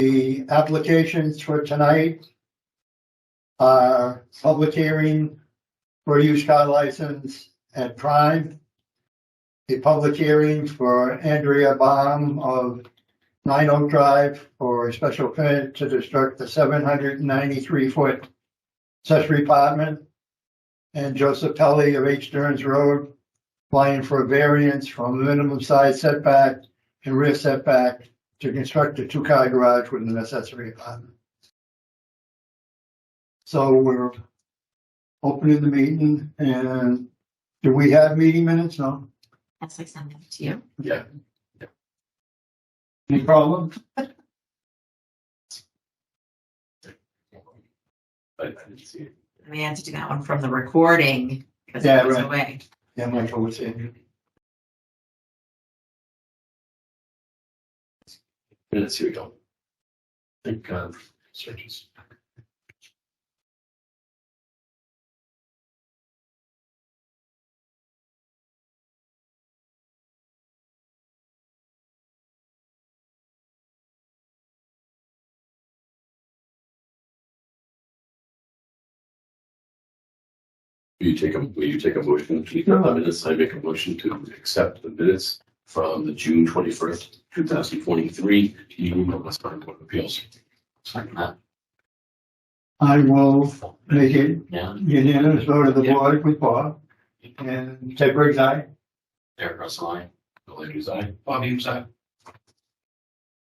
The applications for tonight are public hearing for used car license at Prime, a public hearing for Andrea Baum of 9 Oak Drive for a special permit to construct the 793-foot accessory apartment, and Joseph Pelly of H. Stearns Road applying for a variance from minimum side setback and rear setback to construct a 2-car garage with an accessory apartment. So we're opening the meeting, and do we have meeting minutes? No? Yes, I sent it to you. Yeah. Any problem? I didn't see it. We had to do that one from the recording because Yeah, it was right. away. Yeah, Michael was in. Minutes, here we go. Think searches. Will you take a motion to accept the minutes? I make a motion to accept the minutes from the June 21st, 2023 meeting of West Pine Court of Appeals. Second that. I will make it Yeah. unanimous vote of the board with Bob and Ted Briggs, aye. Eric Russell, aye. Bill Andrews, aye. Bob Humes, aye.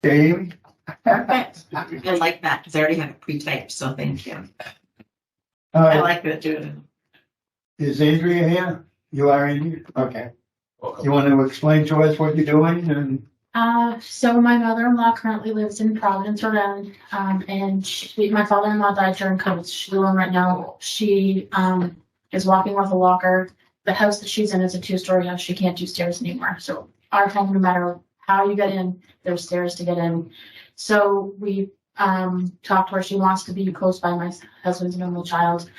Dave? Perfect. I like that because I already have it pre-typed, so thank you. I like that too. Is Andrea here? You are Andrea? Okay. Welcome. You want to explain to us what you're doing and? So my mother-in-law currently lives in Providence, Rhode Island, and my father-in-law died during COVID. She's alone right now. She is walking with a walker. The house that she's in is a 2-story house. She can't do stairs anymore. So our home, no matter how you get in, there's stairs to get in. So we talked to her. She wants to be close by my husband's and only child.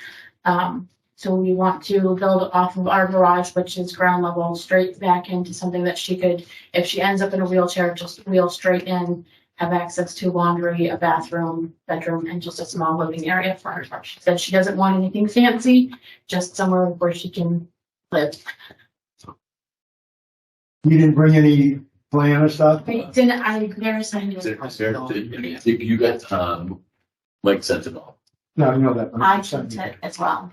So we want to build off of our garage, which is ground level, straight back into something that she could, if she ends up in a wheelchair, just wheel straight in, have access to laundry, a bathroom, bedroom, and just a small living area for her. She said she doesn't want anything fancy, just somewhere where she can live. You didn't bring any plan or stuff? I didn't, I never signed it. I think you got Mike sent it all. No, I know that. but I sent it as well.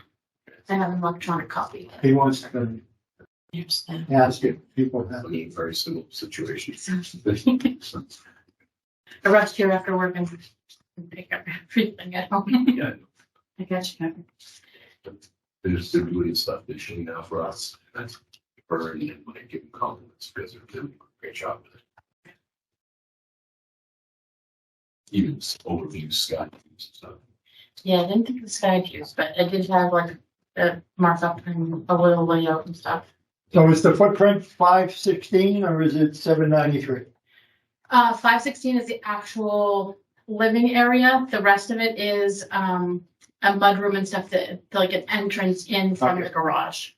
I have an electronic copy. He wants to Here's the- ask if people have. I mean, very similar situation. I rushed here after work and pick up everything at home. Yeah, I got you covered. they're doing stuff this year now for us. That's burn and like give them compliments because they're doing a great job with it. Even overview Scott and stuff. Yeah, I didn't think of the sky views, but I did have like a markup and a little layout and stuff. So is the footprint 516 or is it 793? 516 is the actual living area. The rest of it is a mudroom and stuff that like an entrance in from Okay. the garage.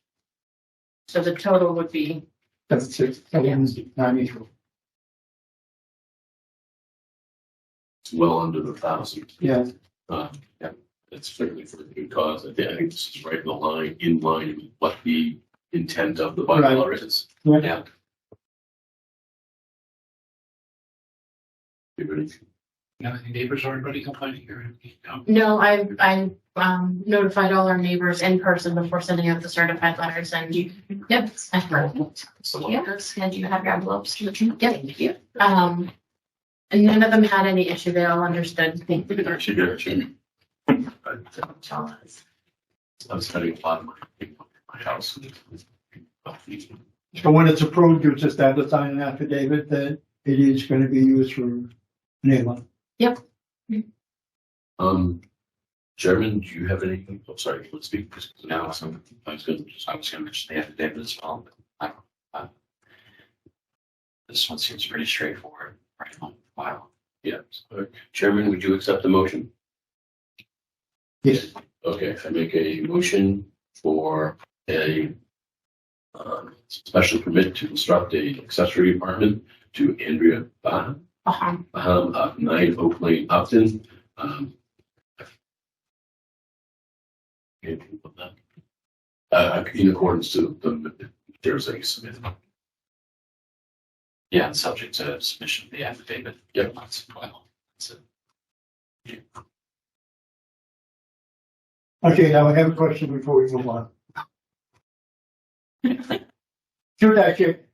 So the total would be 793. It's well under the 1,000. Yeah. Yeah, it's fairly for a good cause. I think this is right in line with what the intent of the bylaw is. Yeah. Yeah. You ready? Now, the neighbors are already complaining or? no. I notified all our neighbors in person before sending out the certified letters and yep. So, Yes, and you have your envelopes. Yep. And none of them had any issue. They all understood. Actually, I was having a lot of my house. So when it's approved, you just have to sign an affidavit that it is going to be used for neighborhood. Yep. Chairman, do you have anything? I'm sorry, let's speak. No, so I was gonna mention the affidavit as well. This one seems pretty straightforward, right? Wow. Yeah. Chairman, would you accept the motion? Yes. Okay, I make a motion for a special permit to construct a accessory apartment to Andrea Baum 9 Oak Lane, Upton. In accordance to the there's a submitted. Yeah, and subject to submission of the affidavit. Yep. That's well. That's it. Okay, now I have a question before we move on. To that chick,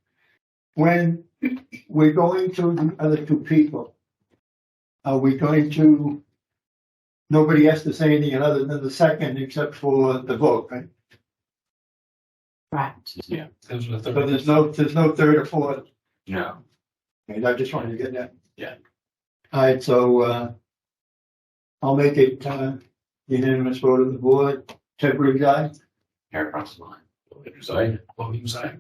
when we're going to the other two people, are we going to, nobody has to say anything other than the second except for the vote, right? Right. Yeah. So there's no third or fourth. No. Okay, I just wanted to get that. Yeah. All right, so, I'll make it, unanimous vote of the board. Temporary guy. Hair across the line. Reside. Williams, I.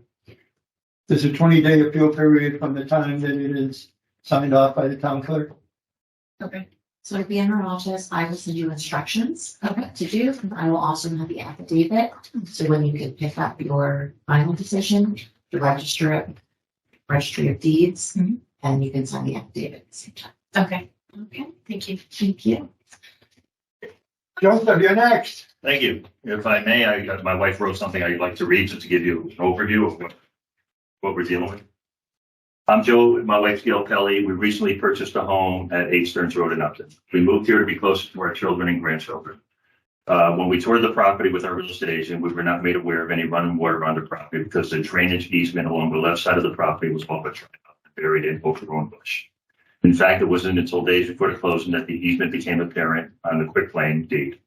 There's a 20-day appeal period from the time that it is signed off by the town clerk. Okay. So it'll be in our office. I will send you instructions of what to do. I will also have the affidavit. So when you can pick up your final decision, to register it, registry of deeds, and you can sign the affidavit at the same time. Okay. Okay, Thank you. thank you. Joseph, you're next. Thank you. If I may, my wife wrote something I'd like to read just to give you an overview of what we're dealing with. I'm Joe, my wife Gail Kelly. We recently purchased a home at 8 Stearns Road in Upton. We moved here to be closer to our children and grandchildren. When we toured the property with our real estate agent, we were not made aware of any running water on the property because the drainage easement along the left side of the property was all but dried up and buried in overgrown bush. In fact, it wasn't until days before the closing that the easement became apparent on the quitclaim deed.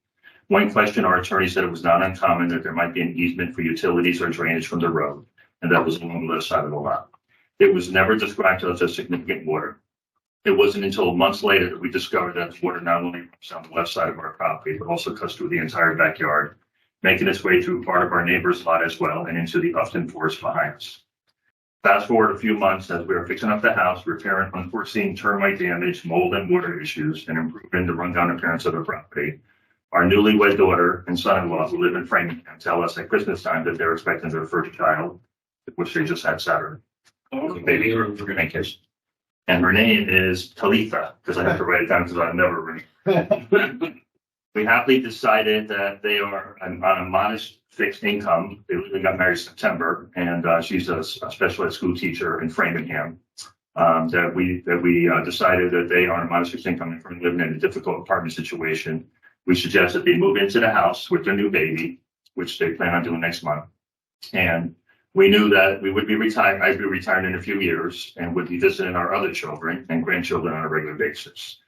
One question, our attorney said it was not uncommon that there might be an easement for utilities or drainage from the road, and that was along the left side of the lot. It was never described to us as significant water. It wasn't until months later that we discovered that the water not only runs on the left side of our property, but also cuts through the entire backyard, making its way through part of our neighbor's lot as well and into the Upton forest behind us. Fast forward a few months as we were fixing up the house, repairing unforeseen termite damage, mold and water issues, and improving the rundown appearance of the property. Our newlywed daughter and son-in-law who live in Framingham tell us at Christmas time that they're expecting their first child, which they just had Saturday. Baby for grandkids. And her name is Talitha, because I have to write it down because I never remember. We happily decided that they are on a modest fixed income. They got married in September, and she's a special ed school teacher in Framingham. That we decided that they are on a modest fixed income and currently living in a difficult apartment situation. We suggest that they move into the house with their new baby, which they plan on doing next month. And we knew that we would be retired. I'd be retired in a few years and would be visiting our other children and grandchildren on a regular basis.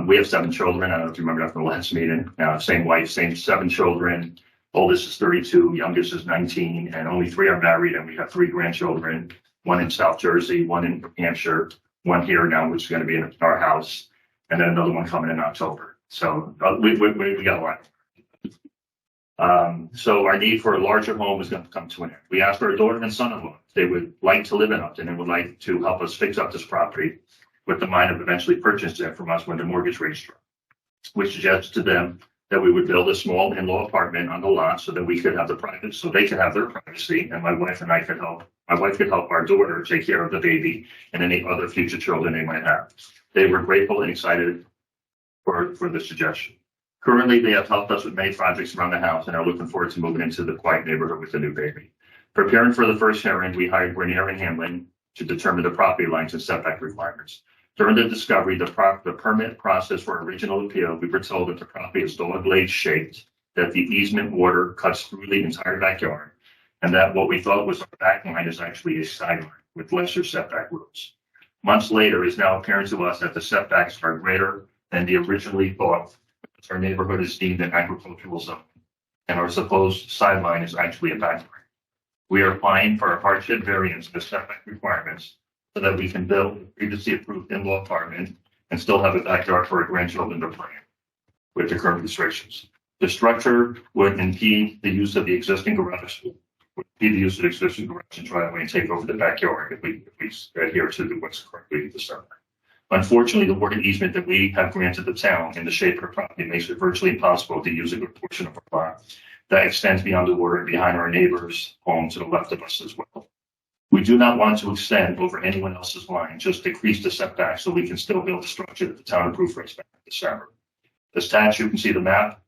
We have 7 children. I don't know if you remember that from the last meeting. Same wife, same 7 children. Oldest is 32, youngest is 19, and only 3 are married. And we have 3 grandchildren, 1 in South Jersey, 1 in New Hampshire, 1 here now, which is going to be in our house, and then another one coming in October. So we got a lot. So our need for a larger home is going to come to an end. We asked our daughter and son-in-law if they would like to live in Upton and would like to help us fix up this property with the mind of eventually purchasing it from us when the mortgage rates drop. We suggested to them that we would build a small in-law apartment on the lot so that we could have so they could have their privacy, and my wife and I could help. My wife could help our daughter take care of the baby and any other future children they might have. They were grateful and excited for the suggestion. Currently, they have helped us with many projects around the house and are looking forward to moving into the quiet neighborhood with the new baby. Preparing for the first hearing, we hired Grenier and Hamlin to determine the property lines and setback requirements. During the discovery, the permit process for original appeal, we were told that the property is dog-leg shaped, that the easement water cuts through the entire backyard, and that what we thought was our back line is actually a sideline with lesser setback rules. Months later, it is now apparent to us that the setbacks are greater than the originally thought. Our neighborhood is deemed an agricultural zone, and our supposed sideline is actually a back line. We are applying for a hardship variance to setback requirements so that we can build a previously approved in-law apartment and still have a backyard for our grandchildren to play in with the current restrictions. The structure would impede the use of the existing garage, and driveway and take over the backyard if we adhere to what's currently the setback. Unfortunately, the water easement that we have granted the town in the shape of our property makes it virtually impossible to use a good portion of our lot that extends beyond the water and behind our neighbor's home to the left of us as well. We do not want to extend over anyone else's line, just decrease the setback so we can still build a structure that the town approved for us back in December. Attached, you can see the map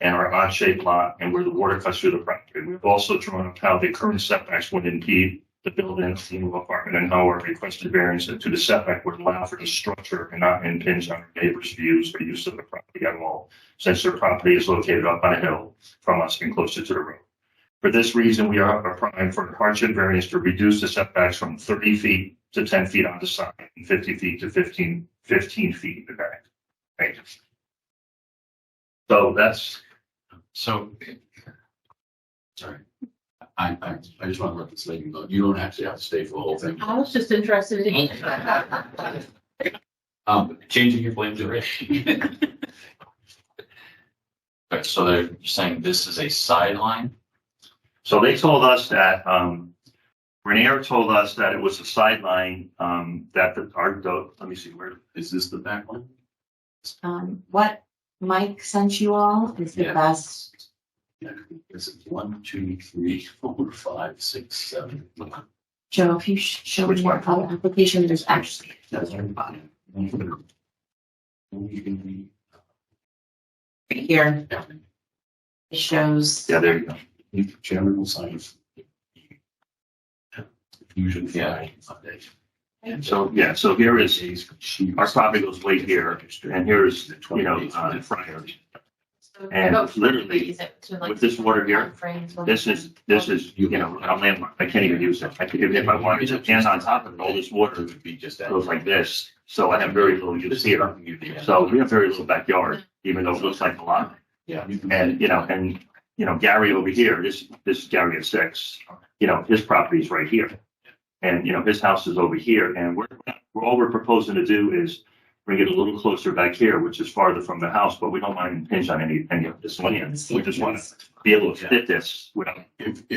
and our odd-shaped lot and where the water cuts through the property. We've also drawn up how the current setbacks would impede the building of the new apartment and how our requested variance to the setback would allow for the structure and not impinge on our neighbors' views or use of the property at all, since their property is located up on a hill from us and closer to the road. For this reason, we are applying for a hardship variance to reduce the setbacks from 30 feet to 10 feet on the side and 50 feet to 15 feet in the back. Thank you. So that's, So, sorry, I just want to let this lady know, you don't actually have to stay for the whole thing. I was just interested in. Changing your blame duration. Okay, so they're saying this is a sideline? so they told us that, Renier told us that it was a sideline, that let me see, where, Is this the back one? What Mike sent you all is the Yeah. best. Yeah, this is 1, 2, 3, 4, 5, 6, 7. Joe, if you show Which me your one? other application, there's actually. that's on the bottom. Right here, it shows. Yeah, there you go. Chairman will sign. Fusion. Yeah. So, yeah, so here is, our property goes way here, and here's, Friar. And literally, with this water here, this is, a landmark, I can't even use it, I could, if I wanted to, and on top of it, all this water would be just that. goes like this, so I have very little use here. So we have very little backyard, even though it looks like a lot. Yeah. And, Gary over here, this is Gary at 6, his property is right here. And, his house is over here, and all we're proposing to do is bring it a little closer back here, which is farther from the house, but we don't mind impinge on any of this land. We just want to be able to fit this without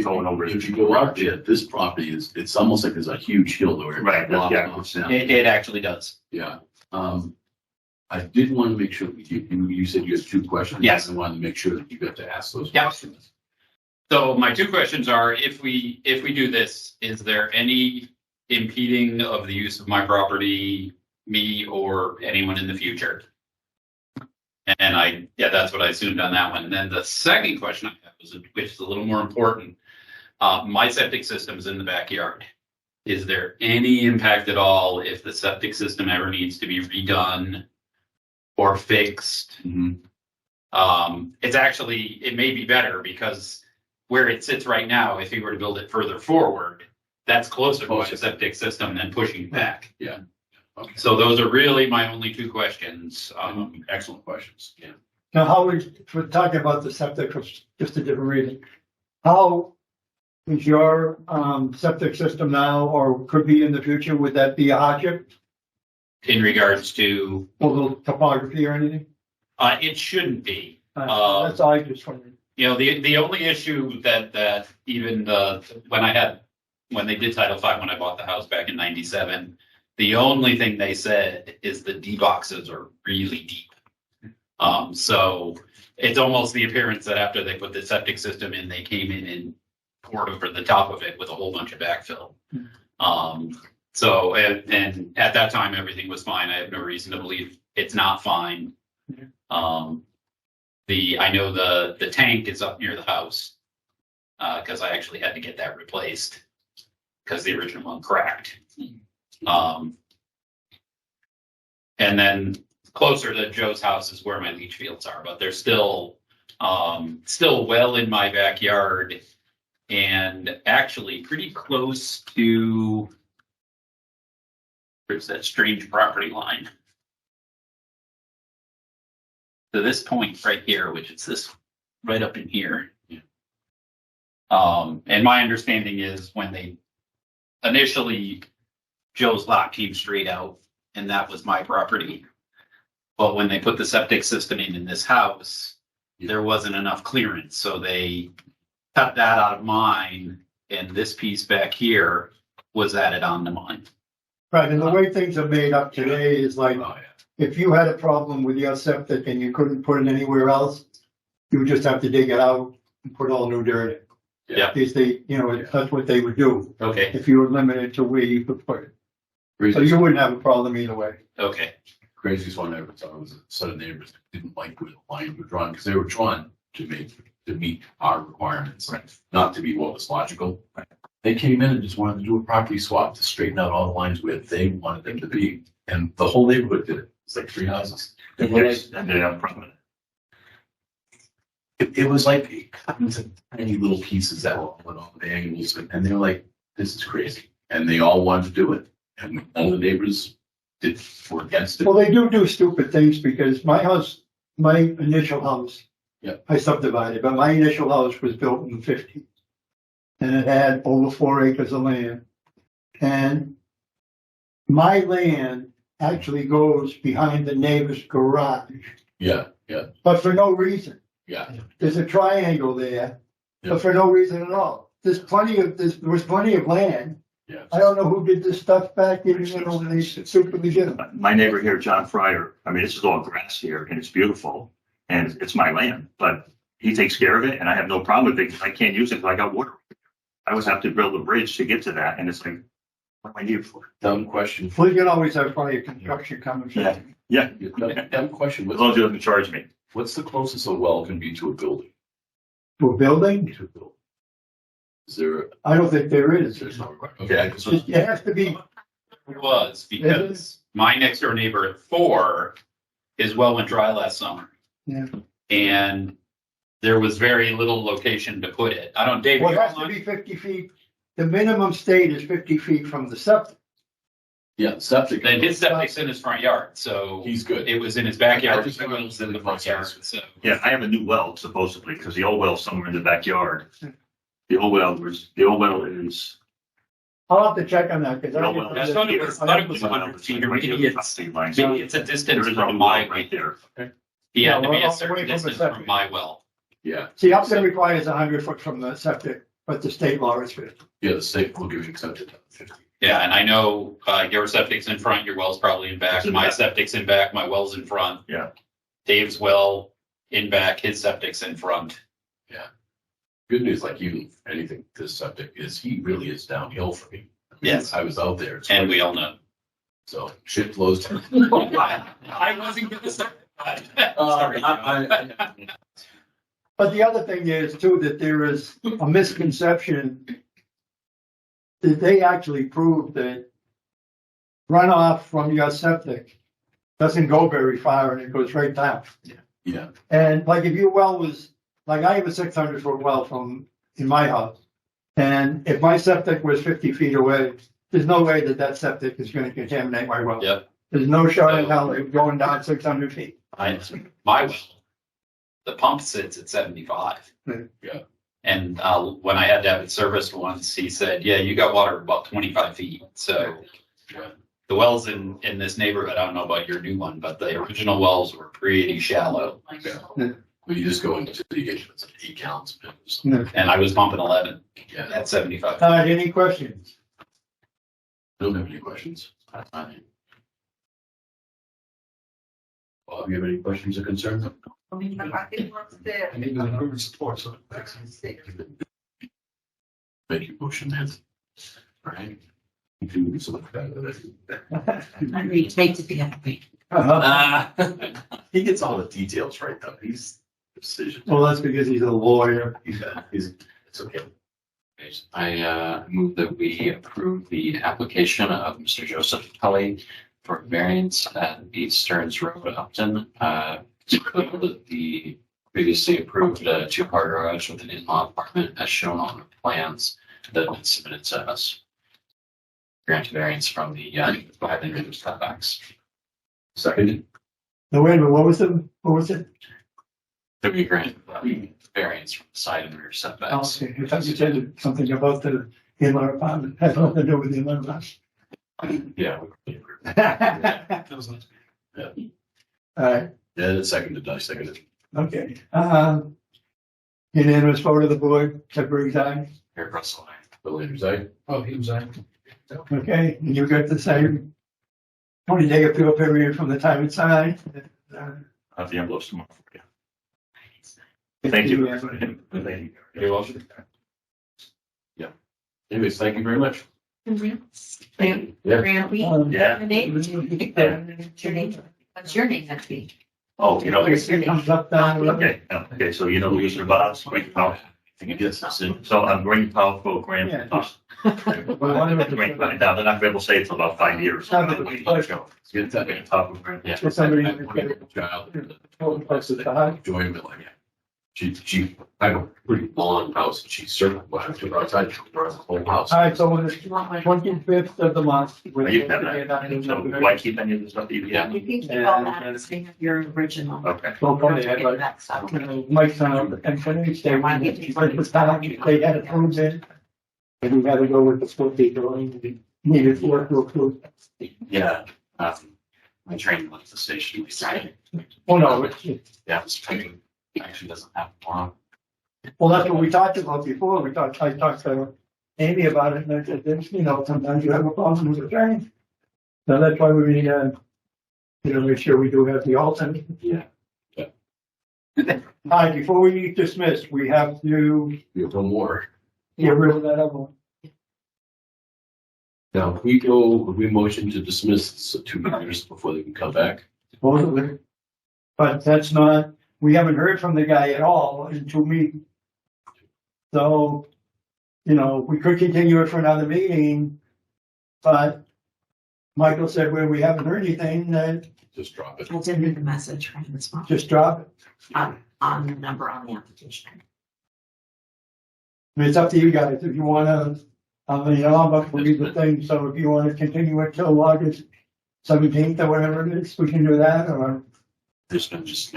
going over. If you go out there, this property it's almost like there's a huge hill there. Right, yeah. It actually does. Yeah. I did want to make sure, you said you had 2 questions. Yes. I wanted to make sure that you got to ask those Yeah. questions. So my 2 questions are, if we do this, is there any impeding of the use of my property, me or anyone in the future? And that's what I assumed on that one. And then the second question I have was, which is a little more important. My septic system's in the backyard. Is there any impact at all if the septic system ever needs to be redone or fixed? Mm-hmm. It may be better because where it sits right now, if you were to build it further forward, that's closer to my septic system than pushing back. Yeah. Okay. So those are really my only 2 questions. Excellent questions. Yeah. Now, how we're talking about the septic for just a different reason. How is your septic system now, or could be in the future? Would that be a hardship? In regards to, A little topography or anything? it shouldn't be. That's all I just wondered. The only issue that even when they did Title V, when I bought the house back in 97, the only thing they said is the D boxes are really deep. So it's almost the appearance that after they put the septic system in, they came in and poured over the top of it with a whole bunch of backfill. So and at that time, everything was fine. I have no reason to believe it's not fine. I know the tank is up near the house, because I actually had to get that replaced because the original one cracked. And then closer to Joe's house is where my leach fields are, but they're still well in my backyard and actually pretty close to, there's that strange property line. To this point right here, which is this right up in here. Yeah. And my understanding is when they initially, Joe's lot came straight out and that was my property. But when they put the septic system in this house, there wasn't enough clearance. So they cut that out of mine and this piece back here was added on to mine. Right, and the way things are made up today is like, Oh, yeah. if you had a problem with your septic and you couldn't put it anywhere else, you would just have to dig it out and put all new dirt in. Yeah. Is they, that's what they would do Okay, if you were limited to where you could put it. So Craziest, you wouldn't have a problem either way. okay. craziest one I ever saw was a set of neighbors that didn't like where the lines were drawn, because they were drawn to meet our requirements, not to be what was logical. They came in and just wanted to do a property swap to straighten out all the lines where they wanted them to be, and the whole neighborhood did it. It's like 3 houses. And they have a problem. It was like cut into tiny little pieces that were all at all the angles, and they're like, this is crazy. And they all wanted to do it. And all the neighbors were against it. Well, they do stupid things because my initial house. Yeah. I subdivided, but my initial house was built in the 50s. And it had over 4 acres of land. And my land actually goes behind the neighbor's garage, Yeah, but for no reason. yeah. There's a triangle there, Yeah. but for no reason at all. There was plenty of land. Yeah. I don't know who did this stuff back in, when they stupidly did it. My neighbor here, John Fryer, I mean, this is all grass here and it's beautiful and it's my land, but he takes care of it and I have no problem with it. I can't use it because I got water. I always have to build a bridge to get to that. And it's like, what do I need it for? Dumb question. Well, you can always have plenty of construction coming. Yeah. Yeah. Dumb question. As long as it doesn't charge me. What's the closest a well can be to a building? To a building? To a building. Is there? I don't think there is. There's no. Okay. I just- It has to be, It was because my next door neighbor at 4, his well went dry last summer. Yeah. And there was very little location to put it. I don't, Dave. well, it you're has to on- be 50 feet. The minimum state is 50 feet from the septic. Yeah, septic. Then his septic's in his front yard, so He's good. it was in his backyard. I just- The well's in the front yard, so. Yeah, I have a new well supposedly because the old well's somewhere in the backyard. The old well is. I'll have to check on that because the old well I is thought it here. was 100 feet, or maybe it's, Maybe maybe it's a distance There is a from new well my, right there. he had to be Yeah, a well, certain away from the distance septic. from my well. Yeah, See, Upton requires 100 foot from the septic, but the state law is 50. yeah, the state will give you accepted to 50. Yeah, and I know, your septic's in front, your well's probably in back, It's in my back. septic's in back, my well's in front. Yeah. Dave's well in back, his septic's in front. Good news, like even anything this septic is, he really is downhill for me. I mean, Yes. I was out there. It's And like- we all know. So shit flows. down. I wasn't gonna start that. Sorry. But the other thing is too, that there is a misconception that they actually proved that runoff from your septic doesn't go very far and it goes right down. Yeah, And like if your well was, like I have a 600-foot well in my house. And if my septic was 50 feet away, there's no way that septic is going to contaminate my well. Yep. There's no shot in hell it's going down 600 feet. My well, the pump sits at 75. Yeah. And when I had to have it serviced once, he said, yeah, you got water about 25 feet. So yeah. the wells in this neighborhood, I don't know about your new one, but the original wells were pretty shallow. Well, you just go into the engagement, it's like 8 gallons. And I was pumping 11 Yeah, at 75. All right, any questions? don't have any questions. Bob, you have any questions or concerns? Make your motion, then. All right. You can do something better. I read, take it together. He gets all the details right though. He's decision. Well, that's because he's a lawyer. It's okay. I move that we approve the application of Mr. Joseph Tully for variance at 8 Stearns Road, Upton. To build the previously approved 2-car garage with an in-law apartment as shown on the plans that have been submitted to us. Grant variance from the 500 setbacks. Seconded. No, wait a minute, what was it? That we grant variance from the side and rear Oh, setbacks. okay, I thought you said something about the in-law apartment, had nothing to do with the in-law apartment. Yeah. we approve. All right, Yeah, it's seconded. I seconded. okay. Unanimous vote of the board, Briggs aye. Eric Russell, aye. Bill Andrews, aye. Oh, he was aye. Okay, and you got the same 20-day appeal period from the time it's signed. I'll have the envelopes tomorrow for you. Thank you. Thank you. You're welcome. Anyways, thank you very much. Grant, Yeah. Grant, we, Yeah. the name? What's your name? What's your name next week? Oh, you know, Where's your name? Comes up down. okay, so you know who used to boss, Green Power. So I'm Green Power for Grant. Yeah. Green, now they're not gonna be able to say it for about 5 years. Get that in. Top of Grant. Yeah. For somebody- Child. Close to the high. Enjoyment, like, she, I have a pretty long house, and she certainly, well, I took her outside, she took her whole house. All right, so on the 25th of the month. Are you have that? So do I keep any of the stuff that you Yeah. You can keep all that and say your original. Okay. Well, probably, Get but, that stuff. Mike's on, and Finish, they wanted to put the time, they had approved it. And we had to go with the school people, and we needed to work real close. Yeah, my train left the station. Sorry. Oh, no, Yeah, this train actually doesn't have one. well, that's what we talked about before, I talked to Amy about it, and I said, you know, sometimes you have a problem with the train. So that's why we, make sure we do have the alternate. Yeah. All right, before we dismiss, we have to We have one more. get rid of that other one. Now, if we motion to dismiss 2 years before they can come back. Supposedly. But that's not, we haven't heard from the guy at all in 2 meetings. So, we could continue it for another meeting, but Michael said, well, we haven't heard anything, then Just drop it. I did leave a message from this one, just drop it. on the number on the application. I mean, it's up to you guys if you wanna, I'm up for either thing, so if you wanna continue it till August 17th or whatever it is, we can do that, or There's been just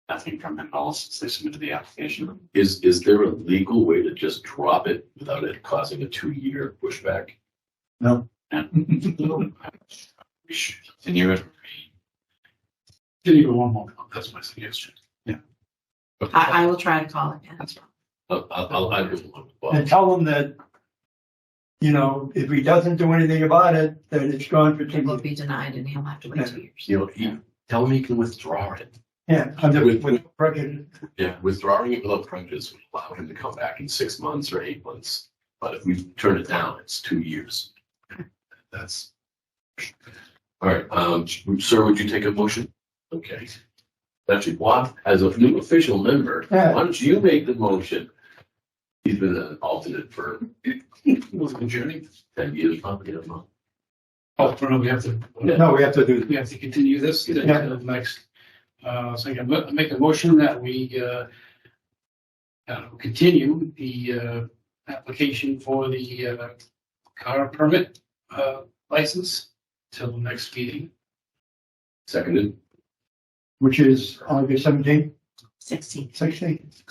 nothing from them at all since they submitted the application. Is there a legal way to just drop it without it causing a 2-year pushback? no. And we should continue it. Continue one more. That's my suggestion. I will try to call again. I'll And tell them that, if he doesn't do anything about it, that it's gone for It 2 will years. be denied and he'll have to wait 2 years. you tell him he can withdraw it. Yeah, with prejudice. Yeah, withdrawing it without prejudice would allow him to come back in 6 months or 8 months. But if we turn it down, it's 2 years. That's. All right, sir, would you take a motion? Okay. Actually, Bob, as a new official member, Yeah. why don't you make the motion? He's been an alternate for 10 years, probably, I don't know. Oh, no, we have to. No, we have to do, We have to continue this Yeah. until the next, so I make a motion that we, continue the, application for the, car permit, license till the next meeting. Seconded. which is August 17th, 16. 16th.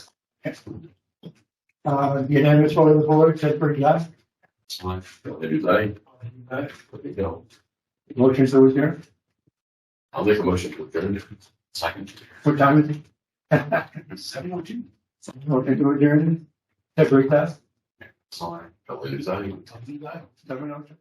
Unanimous vote of the board, said for yes. Everybody, there you go. Motion to adjourn. I'll make a motion to adjourn. Second. What time is it? 7:02. Motion to adjourn. Said for yes. Sorry. Everybody. 7:02.